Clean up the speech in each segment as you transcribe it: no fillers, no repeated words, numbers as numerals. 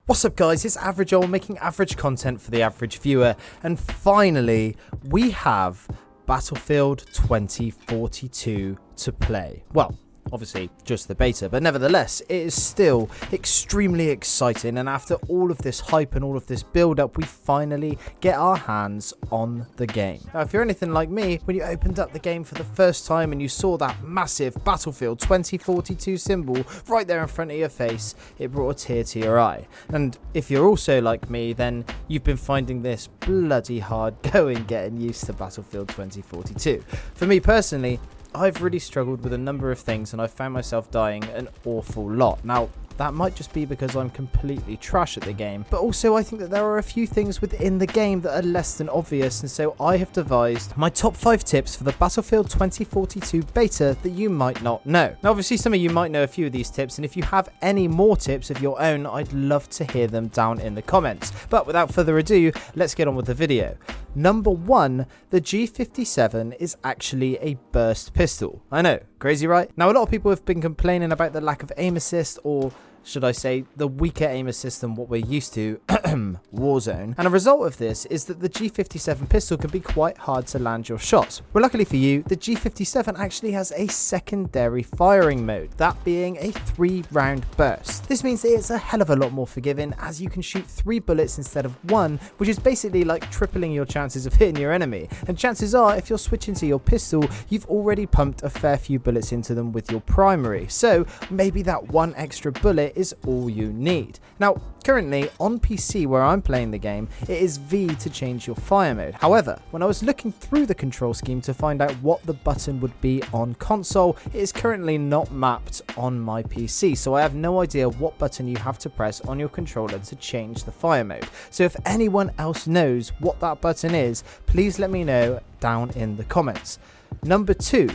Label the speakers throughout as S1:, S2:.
S1: What's up guys, it's Average Owl making average content for the average viewer, and finally we have Battlefield 2042 to play. Well, obviously just the beta, but nevertheless it is still extremely exciting, and after all of this hype and all of this build up, we finally get our hands on the game. Now if you're anything like me, when you opened up the game for the first time and you saw that massive Battlefield 2042 symbol right there in front of your face, it brought a tear to your eye. And if you're also like me, then you've been finding this bloody hard going getting used to Battlefield 2042. For me personally, I've really struggled with a number of things and I've found myself dying an awful lot. Now, that might just be because I'm completely trash at the game, but also I think that there are a few things within the game that are less than obvious, and so I have devised my top 5 tips for the Battlefield 2042 beta that you might not know. Now obviously some of you might know a few of these tips, and if you have any more tips of your own, I'd love to hear them down in the comments. But without further ado, let's get on with the video. Number 1, the G57 is actually a burst pistol. I know, crazy right? Now a lot of people have been complaining about the lack of aim assist, or should I say the weaker aim assist than what we're used to, Warzone. And a result of this is that the G57 pistol can be quite hard to land your shots. Well, luckily for you, the G57 actually has a secondary firing mode, that being a 3-round burst. This means that it's a hell of a lot more forgiving, as you can shoot 3 bullets instead of 1, which is basically like tripling your chances of hitting your enemy. And chances are, if you're switching to your pistol, you've already pumped a fair few bullets into them with your primary. So maybe that 1 extra bullet is all you need. Now currently on PC where I'm playing the game, it is V to change your fire mode. However, when I was looking through the control scheme to find out what the button would be on console, it is currently not mapped on my PC, so I have no idea what button you have to press on your controller to change the fire mode. So if anyone else knows what that button is, please let me know down in the comments. Number 2,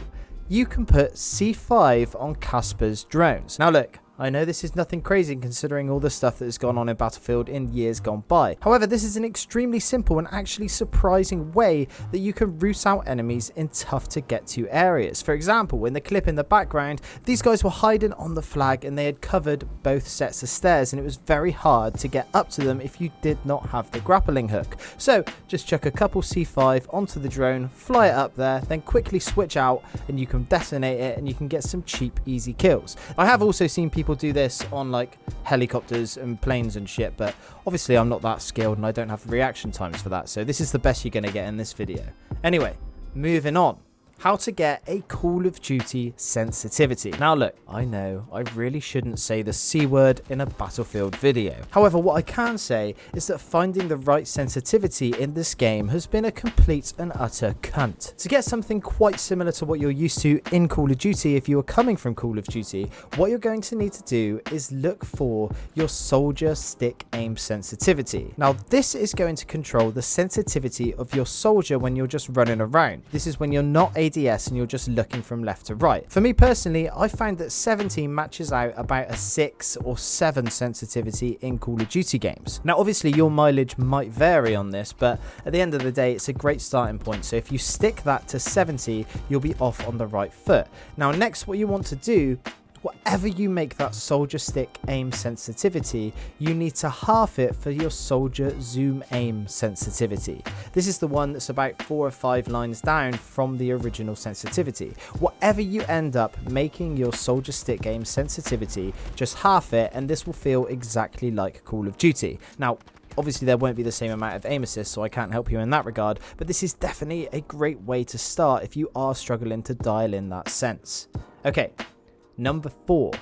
S1: you can put C5 on Casper's drones. Now look, I know this is nothing crazy considering all the stuff that has gone on in Battlefield in years gone by. However, this is an extremely simple and actually surprising way that you can root out enemies in tough to get to areas. For example, in the clip in the background, these guys were hiding on the flag and they had covered both sets of stairs, and it was very hard to get up to them if you did not have the grappling hook. So just chuck a couple C5 onto the drone, fly it up there, then quickly switch out and you can detonate it and you can get some cheap, easy kills. I have also seen people do this on like helicopters and planes and shit, but obviously I'm not that skilled and I don't have the reaction times for that, so this is the best you're going to get in this video. Anyway, moving on. How to get a Call of Duty sensitivity. Now look, I know I really shouldn't say the C word in a Battlefield video. However, what I can say is that finding the right sensitivity in this game has been a complete and utter cunt. To get something quite similar to what you're used to in Call of Duty, if you are coming from Call of Duty, what you're going to need to do is look for your soldier stick aim sensitivity. Now this is going to control the sensitivity of your soldier when you're just running around. This is when you're not ADS and you're just looking from left to right. For me personally, I found that 17 matches out about a 6 or 7 sensitivity in Call of Duty games. Now obviously your mileage might vary on this, but at the end of the day it's a great starting point. So if you stick that to 70, you'll be off on the right foot. Now next, what you want to do, whatever you make that soldier stick aim sensitivity, you need to half it for your soldier zoom aim sensitivity. This is the one that's about 4 or 5 lines down from the original sensitivity. Whatever you end up making your soldier stick aim sensitivity, just half it and this will feel exactly like Call of Duty. Now obviously there won't be the same amount of aim assist, so I can't help you in that regard, but this is definitely a great way to start if you are struggling to dial in that sense. Okay. Number 4,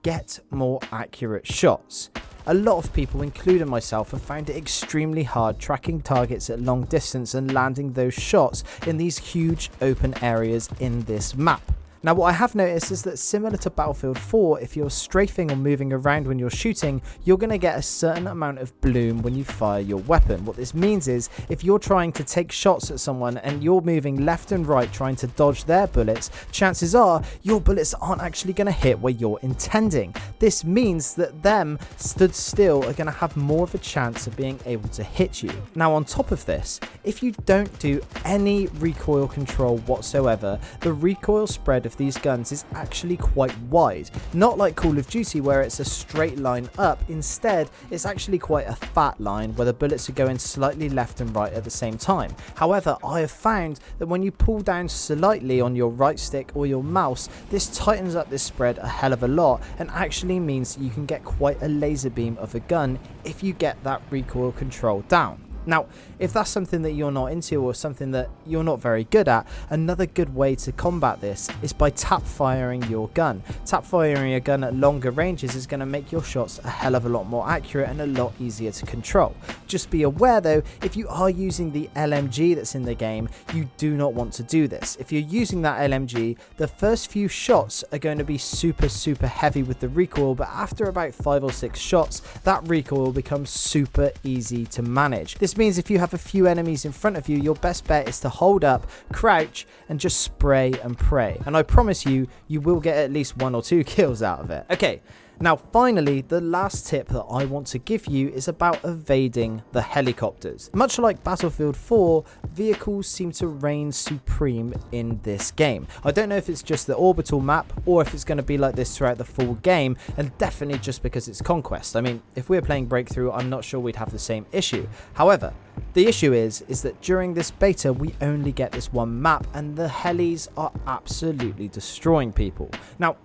S1: get more accurate shots. A lot of people, including myself, have found it extremely hard tracking targets at long distance and landing those shots in these huge open areas in this map. Now what I have noticed is that similar to Battlefield 4, if you're strafing or moving around when you're shooting, you're going to get a certain amount of bloom when you fire your weapon. What this means is if you're trying to take shots at someone and you're moving left and right trying to dodge their bullets, chances are your bullets aren't actually going to hit where you're intending. This means that them stood still are going to have more of a chance of being able to hit you. Now on top of this, if you don't do any recoil control whatsoever, the recoil spread of these guns is actually quite wide. Not like Call of Duty where it's a straight line up, instead it's actually quite a fat line where the bullets are going slightly left and right at the same time. However, I have found that when you pull down slightly on your right stick or your mouse, this tightens up this spread a hell of a lot and actually means you can get quite a laser beam of a gun if you get that recoil control down. Now, if that's something that you're not into or something that you're not very good at, another good way to combat this is by tap firing your gun. Tap firing your gun at longer ranges is going to make your shots a hell of a lot more accurate and a lot easier to control. Just be aware though, if you are using the LMG that's in the game, you do not want to do this. If you're using that LMG, the first few shots are going to be super heavy with the recoil, but after about 5 or 6 shots, that recoil becomes super easy to manage. This means if you have a few enemies in front of you, your best bet is to hold up, crouch, and just spray and pray. And I promise you, you will get at least 1 or 2 kills out of it. Okay. Now finally, the last tip that I want to give you is about evading the helicopters. Much like Battlefield 4, vehicles seem to reign supreme in this game. I don't know if it's just the orbital map or if it's going to be like this throughout the full game, and definitely just because it's Conquest. I mean, if we're playing Breakthrough, I'm not sure we'd have the same issue. However, the issue is that during this beta, we only get this one map and the helis are absolutely destroying people. Now,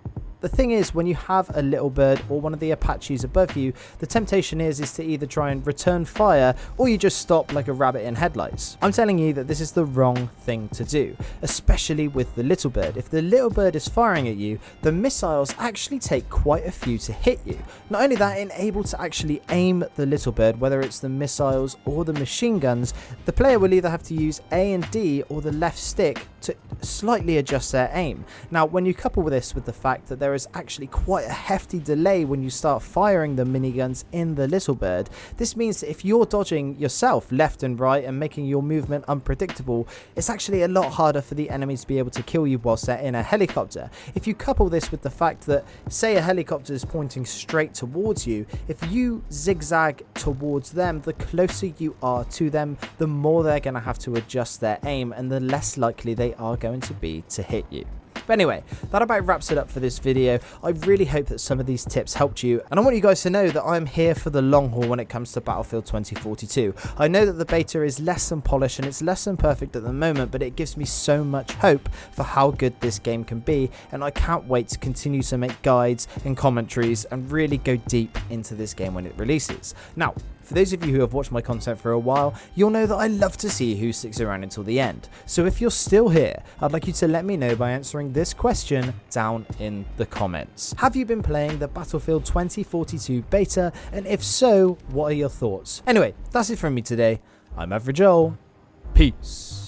S1: the thing is, when you have a little bird or one of the Apaches above you, the temptation is to either try and return fire or you just stop like a rabbit in headlights. I'm telling you that this is the wrong thing to do, especially with the little bird. If the little bird is firing at you, the missiles actually take quite a few to hit you. Not only that, in able to actually aim the little bird, whether it's the missiles or the machine guns, the player will either have to use A and D or the left stick to slightly adjust their aim. Now, when you couple this with the fact that there is actually quite a hefty delay when you start firing the miniguns in the little bird, this means that if you're dodging yourself left and right and making your movement unpredictable, it's actually a lot harder for the enemies to be able to kill you whilst they're in a helicopter. If you couple this with the fact that, say, a helicopter is pointing straight towards you, if you zigzag towards them, the closer you are to them, the more they're going to have to adjust their aim and the less likely they are going to be to hit you. But anyway, that about wraps it up for this video. I really hope that some of these tips helped you, and I want you guys to know that I'm here for the long haul when it comes to Battlefield 2042. I know that the beta is less than polished and it's less than perfect at the moment, but it gives me so much hope for how good this game can be, and I can't wait to continue to make guides and commentaries and really go deep into this game when it releases. Now, for those of you who have watched my content for a while, you'll know that I love to see who sticks around until the end. So if you're still here, I'd like you to let me know by answering this question down in the comments. Have you been playing the Battlefield 2042 beta? And if so, what are your thoughts? Anyway, that's it from me today. I'm Average Joel. Peace.